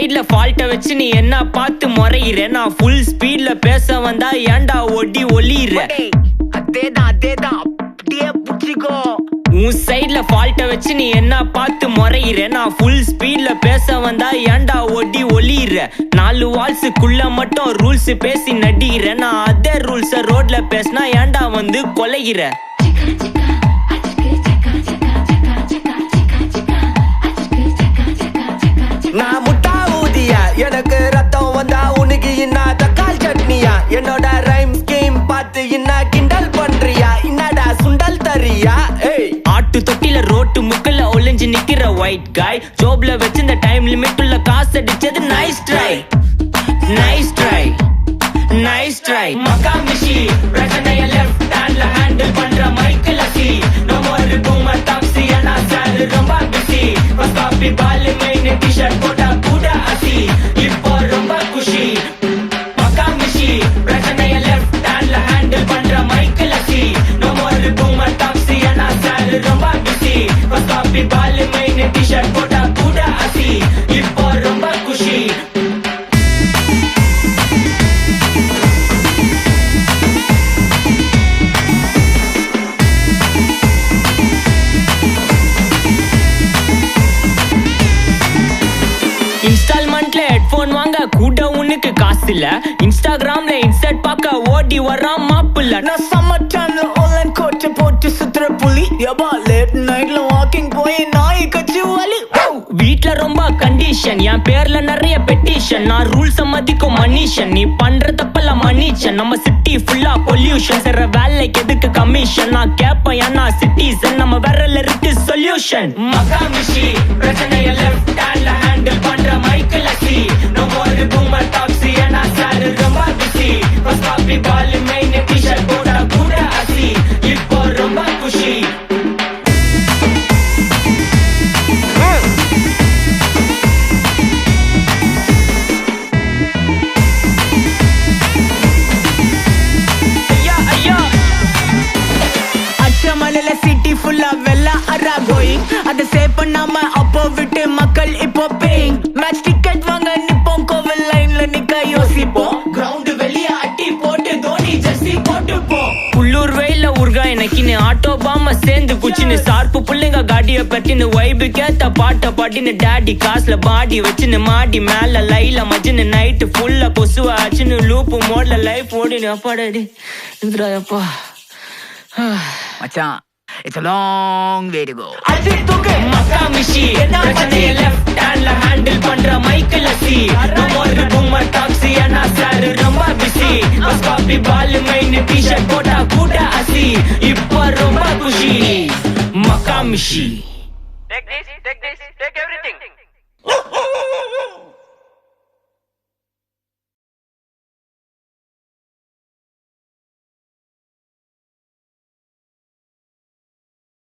சைடுல ஃபால்ட்ட வச்சு நீ என்ன பார்த்து முறையிற நான் ஃபுல் ஸ்பீட்ல பேச வந்தா ஏன்டா ஒடி ஒளியிற அதேதான் அப்படியே புடிச்சிக்கோ உன் சைடுல ஃபால்ட்ட வச்சு நீ என்ன பார்த்து முறையிற நான் ஃபுல் ஸ்பீட்ல பேச வந்தா ஏன்டா ஒடி ஒளியிற 4 வால்ஸுக்குள்ள மட்டும் ரூல்ஸ் பேசி நடிகிற நான் அதே ரூல்ஸ ரோட்ல பேசினா ஏன்டா வந்து கொலைகிற நான் முட்டா ஊதியா எனக்கு ரத்தம் வந்தா உனக்கு என்ன தக்காளி சட்னியா என்னோட ரைம் ஸ்கீம் பார்த்து என்ன கிண்டல் பண்றியா என்னடா சுண்டல் தரியா ஆட்டு தொட்டில ரோட்டு முக்கல்ல ஒளிஞ்சு நிக்கிற ஒயிட் காய் ஜோப்ல வச்சிருந்த டைம் லிமிட் உள்ள காசு அடிச்சது nice try nice try nice try மகாமிஷி பிரச்சனைய லெஃப்ட் ஹேண்ட்ல ஹேண்டில் பண்ற மைக்கேல் அசி நம்ம ஒரு பூமர் டாக்ஸி ஆனா சார் ரொம்ப பிஸி பஸ் காப்பி பால் மெயின் டி-ஷர்ட் போட்டா கூட அசி இப்போ ரொம்ப குஷி மகாமிஷி பிரச்சனைய லெஃப்ட் ஹேண்ட்ல ஹேண்டில் பண்ற மைக்கேல் அசி நம்ம ஒரு பூமர் டாக்ஸி ஆனா சார் ரொம்ப பிஸி பஸ் காப்பி பால் மெயின் டி-ஷர்ட் போட்டா கூட அசி இப்போ ரொம்ப குஷி இன்ஸ்டால்மெண்ட்ல ஹெட்போன் வாங்க கூட உனக்கு காசு இல்ல இன்ஸ்டாகிராம்ல இன்ஸ்டன்ட் பார்க்க ஓடி வரான் மாப்பிள்ள நான் சம்மர் டைம்ல ஆன்லைன் கோட்டை போட்டு சுத்துற புலி எபா லேட் நைட்ல வாக்கிங் போய் நாய் கச்சி வலி வீட்ல ரொம்ப கண்டிஷன் என் பேர்ல நிறைய பெட்டிஷன் நான் ரூல்ஸ் மதிக்கும் மனுஷன் நீ பண்ற தப்பெல்லாம் மன்னிச்சன் நம்ம சிட்டி ஃபுல்லா பொல்யூஷன் செய்ற வேலைக்கு எதுக்கு கமிஷன் நான் கேப்பேன் ஏன்னா சிட்டிசன் நம்ம விரல்ல இருக்கு சொல்யூஷன் மகாமிஷி பிரச்சனைய லெஃப்ட் ஹேண்ட்ல ஹேண்டில் பண்ற மைக்கேல் அசி நம்ம ஒரு பூமர் டாக்ஸி ஏன்னா சார் ரொம்ப பிஸி பஸ் காப்பி பால் மெயின் டி-ஷர்ட் போட்டா கூட அசி இப்போ ரொம்ப குஷி மலையில சிட்டி ஃபுல்லா வெள்ள அரா கோயிங் அதை சேவ் பண்ணாம அப்போ விட்டு மக்கள் இப்போ பேயிங் மேட்ச் டிக்கெட் வாங்க நிப்போம் கோவில் லைன்ல நிக்க யோசிப்போம் கிரவுண்ட் வெளிய அட்டி போட்டு தோனி ஜெர்சி போட்டு போ புள்ளூர் வெயில உருகா எனக்குன்னு ஆட்டோ பாம சேர்ந்து குச்சின்னு சார்பு புள்ளைங்க காடிய பட்டின்னு வைபு கேத்த பாட்ட பாட்டின்னு டாடி காசுல பாடி வச்சுன்னு மாடி மேல லைல மஜின்னு நைட்டு ஃபுல்லா கொசுவ ஆச்சுன்னு லூப்பு மோட்ல லைஃப் ஓடினு அப்பாடாடி இதுராயப்பா மச்சான் it's a long way to go மகாமிஷி பிரச்சனைய லெஃப்ட் ஹேண்ட்ல ஹேண்டில் பண்ற மைக்கேல் அசி நம்ம ஒரு பூமர் டாக்ஸி ஆனா சார் ரொம்ப பிஸி பஸ் காப்பி பால் மெயின் டி-ஷர்ட் போட்டா கூட அசி இப்போ ரொம்ப குஷி மகாமிஷி